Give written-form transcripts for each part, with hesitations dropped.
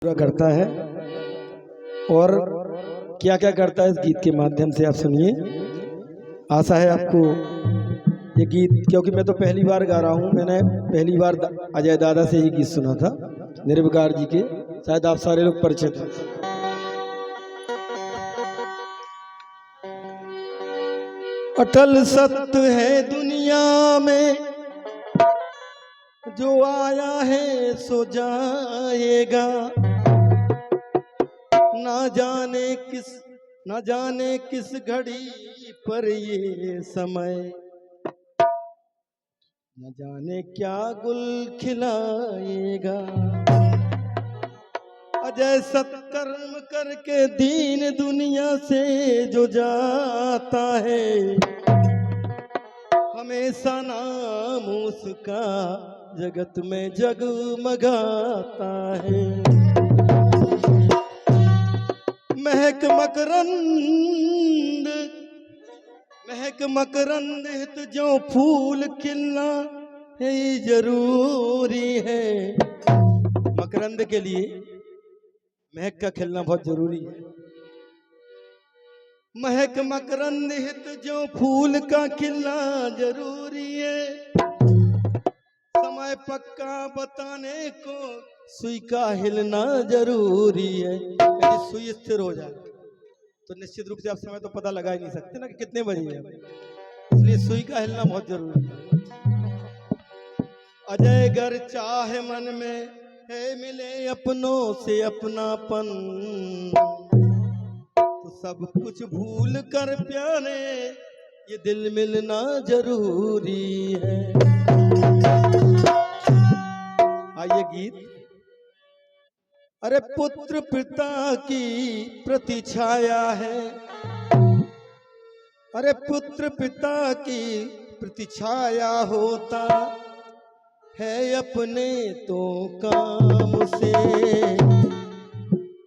पूरा करता है और क्या क्या करता है इस गीत के माध्यम से आप सुनिए। आशा है आपको ये गीत, क्योंकि मैं तो पहली बार गा रहा हूँ, मैंने पहली बार अजय दादा से ही गीत सुना था, निर्विकार जी के, शायद आप सारे लोग परिचित हैं। अटल सत्य है दुनिया में, जो आया है सो जाएगा, ना जाने किस घड़ी पर ये समय, न जाने क्या गुल खिलाएगा। अजय सत्कर्म करके दीन दुनिया से जो जाता है, हमेशा नाम उसका जगत में जगमगाता है। महक मकरंद हित जो फूल खिलना है जरूरी है। मकरंद के लिए महक का खिलना बहुत जरूरी है। महक मकरंद हित जो फूल का खिलना जरूरी है। समय पक्का बताने को सुई का हिलना जरूरी है। यदि सुई स्थिर हो जाए तो निश्चित रूप से आप समय तो पता लगा ही नहीं सकते ना कि कितने बजे है, इसलिए सुई का हिलना बहुत जरूरी है। अजय गर चाहे मन में है मिले अपनों से अपनापन, तो सब कुछ भूल कर प्यारे ये दिल मिलना जरूरी है। आइए गीत। अरे पुत्र पिता की प्रतिछाया है, अरे पुत्र पिता की प्रतिछाया होता है अपने तो काम से,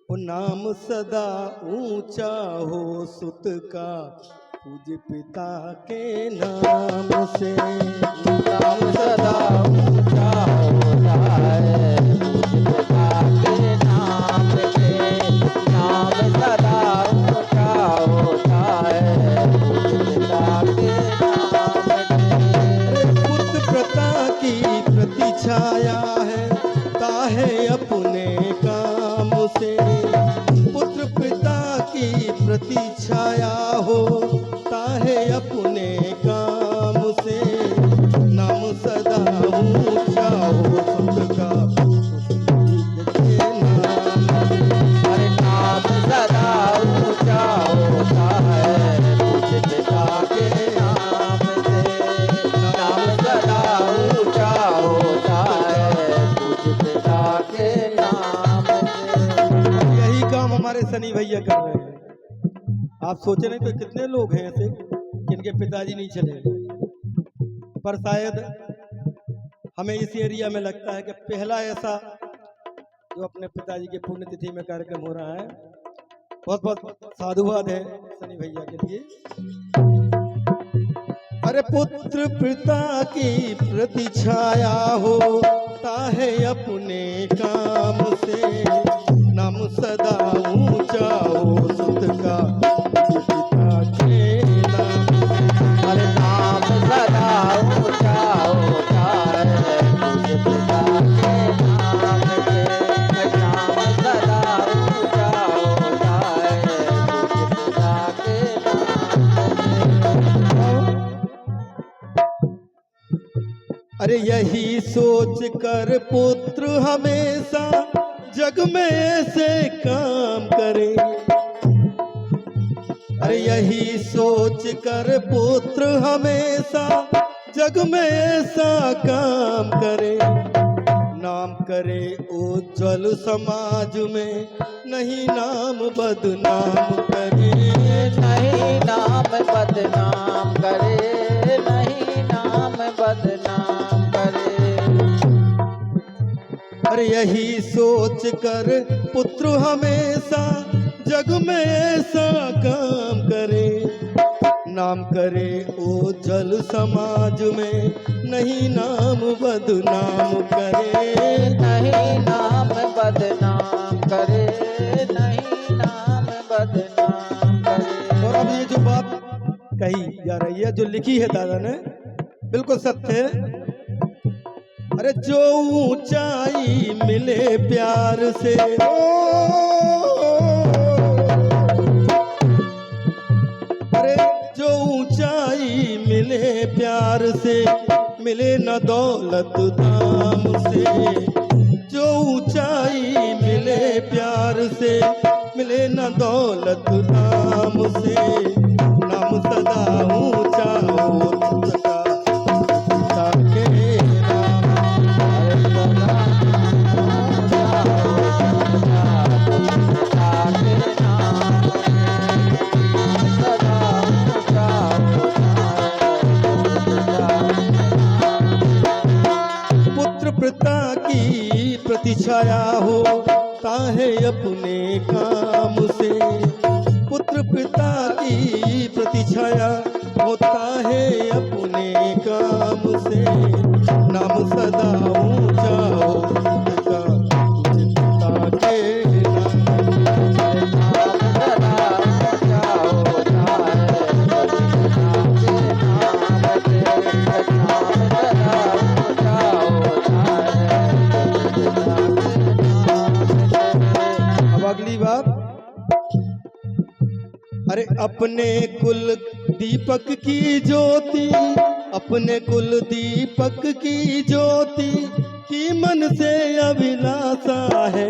वो नाम सदा ऊंचा हो सुत का पूज्य पिता के नाम से। नाम सदा ऊंचा होता है पूज्य पिता के नाम से, नाम सदा ऊंचा होता है पूज्य पिता के नाम से। पुत्र पिता की प्रतिछाया है ताहे अपने काम से, पुत्र पिता की प्रतिछाया हो ताहे अपने काम से, नाम सदा ऊंचा हो सबका के नाम। अरे नाम सदा ऊंचा होता है पूज्य पिता के नाम से, नाम सदा ऊंचा होता है पूज्य पिता के नाम से। यही काम हमारे सनी भैया कर रहे हैं। आप सोचे नहीं तो कितने लोग हैं ऐसे जिनके पिताजी नहीं चले, पर शायद हमें इस एरिया में लगता है कि पहला ऐसा जो अपने पिताजी के पुण्यतिथि में कार्यक्रम हो रहा है। बहुत बहुत साधुवाद है सनी भैया के लिए। अरे पुत्र पिता की प्रतिछाया होता है अपने काम से, नाम सदा ऊंचा हो सुत का पिता के नाम। अरे नाम सदा ऊंचा होता है पूज्य पिता के नाम से, नाम सदा ऊंचा होता है पूज्य पिता के नाम से। अरे यही सोच कर पुत्र हमेशा जग में ऐसे काम करे, अरे यही सोच कर पुत्र हमेशा जग में ऐसा काम करे, नाम करे उज्जवल समाज में नहीं नाम बदनाम करे, नहीं नाम बदनाम करे, नहीं नाम बदनाम करे। अरे यही सोच कर पुत्र हमेशा जग में ऐसा काम करे, नाम करे ओ जल समाज में, नहीं नाम बदनाम करे, नहीं नाम बदनाम करे, नहीं नाम बदनाम करे। और अब ये जो बात कही जा रही है, जो लिखी है दादा ने, बिल्कुल सत्य है। अरे जो ऊंचाई मिले प्यार से, अरे जो ऊंचाई मिले प्यार से, मिले न दौलत दाम से। जो ऊंचाई मिले प्यार से, मिले न दौलत दाम से। नाम सदा ऊंचा हो सका पिता के नाम। पुत्र पिता की प्रतिछाया हो ताहे अपने काम से। पुत्र पिता की प्रतिछाया होता है अपने काम से। नाम सदा ऊंचा हो पिता के अगली बात। अरे अपने कुल दीपक की ज्योति, अपने कुल दीपक की ज्योति की मन से अभिलाषा है।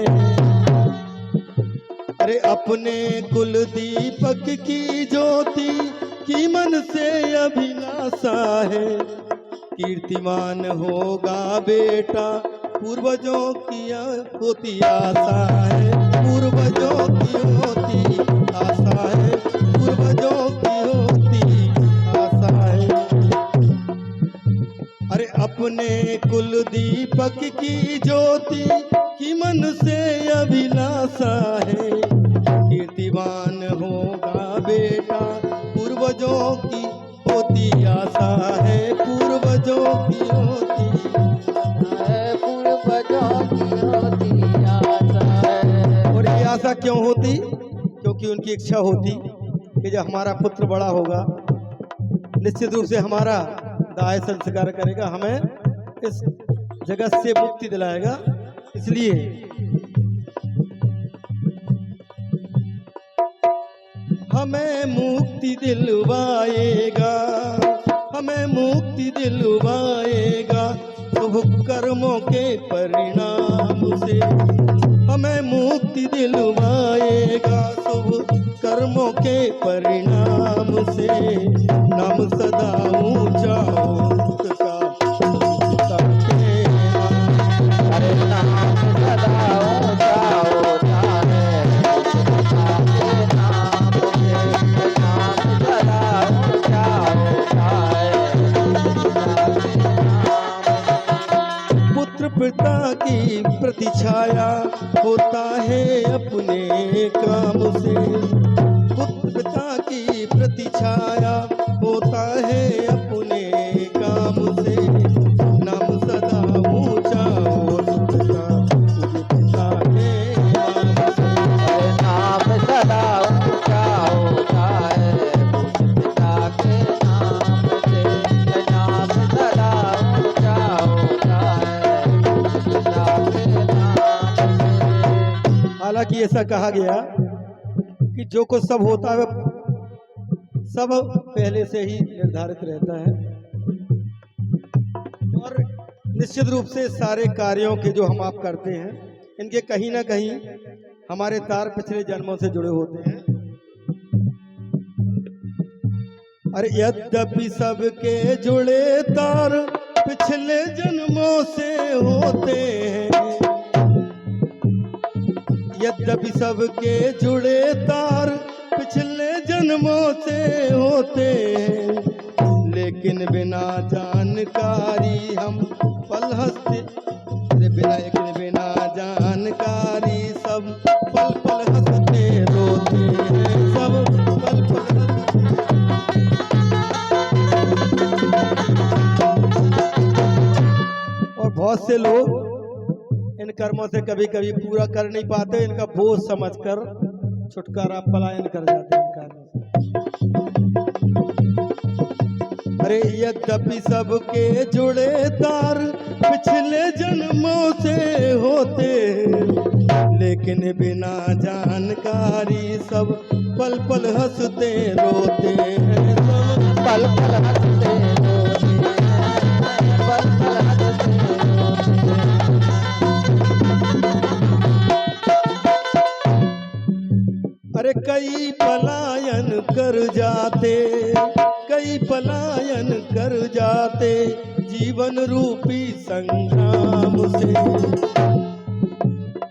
अरे अपने कुल दीपक की ज्योति की मन से अभिलाषा है। कीर्तिमान होगा बेटा पूर्वजों की होती आशा है। पूर्वजों की होती आशा है। पूर्वजों की होती आशा है। अरे अपने कुल दीपक की ज्योति की मन से अभिलाषा है। कीर्तिमान होगा बेटा पूर्वजों की होती आशा है। पूर्वजों की होती और ये आशा क्यों होती? क्योंकि उनकी इच्छा होती कि जब हमारा पुत्र बड़ा होगा निश्चित रूप से हमारा दाह संस्कार करेगा, हमें इस जगत से मुक्ति दिलाएगा। इसलिए हमें मुक्ति दिलवाएगा, हमें मुक्ति दिलवाएगा शुभ कर्मों के परिणाम से। हमें मुक्ति दिलवाएगा शुभ कर्मों के परिणाम से। नाम सदा ऊंचा हो उसका पिता के नाम। अरे नाम सदा ऊंचा होता है पिता के नाम से। नाम सदा ऊंचा होता है पिता के नाम। पुत्र पिता की प्रतिछाया होता है अपने काम से। पुत्र पिता की प्रतिछाया होता है अपने काम से। नाम सदा ऊंचा हो पिता के नाम से। नाम सदा ऊंचा होता है पिता के नाम से। नाम सदा ऊंचा होता है पिता के नाम से। हालांकि ऐसा कहा गया कि जो कुछ सब होता है सब पहले से ही निर्धारित रहता है और निश्चित रूप से सारे कार्यों के जो हम आप करते हैं इनके कहीं ना कहीं हमारे तार पिछले जन्मों से जुड़े होते हैं। अरे यद्यपि सबके जुड़े तार पिछले जन्मों से होते हैं। यद्यपि सबके जुड़े तार पिछले जन्मों से होते हैं। लेकिन बिना जानकारी हम पल हंसते, बिना जानकारी सब पल पल हंसते रोते हैं। सब पल पल हंसते से लोग इन कर्मों से कभी कभी पूरा कर नहीं पाते, इनका बोझ समझकर छुटकारा पलायन कर जाते हैं इन कार्यों से। अरे यद्यपि सबके जुड़े तार पिछले जन्मों से होते, लेकिन बिना जानकारी सब पल पल हंसते रोते हैं, सब पल पल हंसते रोते हैं, पल पल हंसते रोते हैं। अरे कई पलायन कर जाते, कई पलायन कर जाते जीवन रूपी संग्राम से।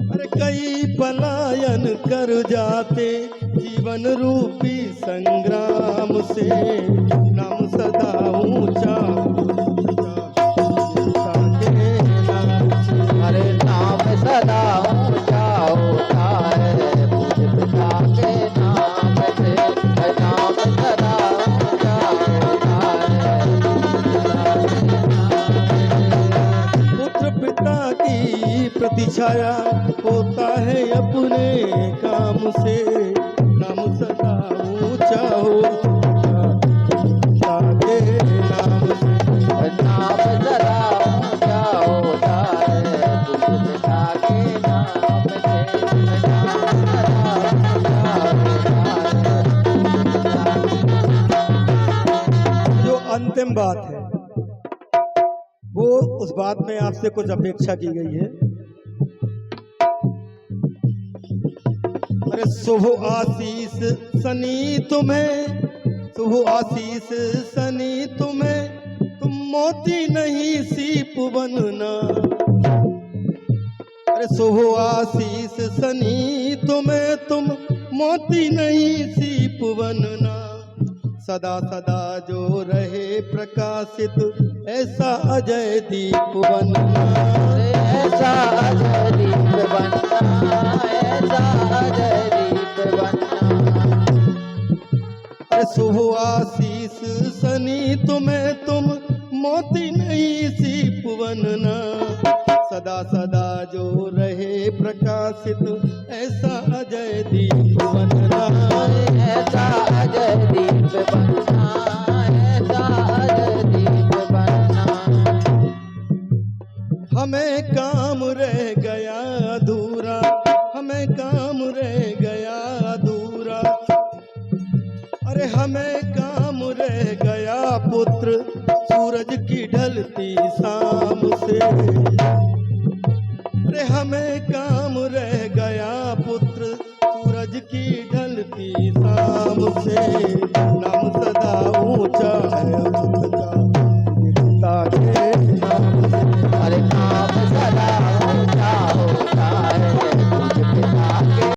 अरे कई पलायन कर जाते जीवन रूपी संग्राम से। नाम सदा ऊंचा हरे नाम सदा ऊंचा होता है, पूज्य पिता के नाम से। नाम सदा ऊंचा होता है, पुत्र पिता की प्रतिछाया होता है अपने काम से। नाम सदा ऊंचा होता के नाम से। नाम सदा ऊंचा होता है, पूज्य पिता के नाम से। नाम सदा ऊंचा होता है। जो अंतिम बात है वो उस बात में आपसे कुछ अपेक्षा की गई है। अरे शुभ आशीष सनी तुम्हें, शुभ आशीष सनी तुम्हें, तुम मोती नहीं सीप बनना। अरे शुभ आशीष सनी तुम्हें, तुम मोती नहीं सीप बनना। सदा सदा जो रहे प्रकाशित ऐसा अजय दीप बनना। ऐसा अजय दीप बनना, ऐसा अजय दीप बनना। अरे शुभ आशीष सनी तुम्हें, तुम मोती नहीं सीप बनना। सदा सदा जो रहे प्रकाशित ऐसा अजय दीप बनना। ऐसा अजय दीप बनना, ऐसा अजय दीप बनना। हमें काम रह गया अधूरा, हमें काम रह गया अधूरा। अरे हमें काम रह गया पुत्र सूरज की ढलती शाम से। अरे हमें काम रह गया पुत्र सूरज की ढलती शाम से। नाम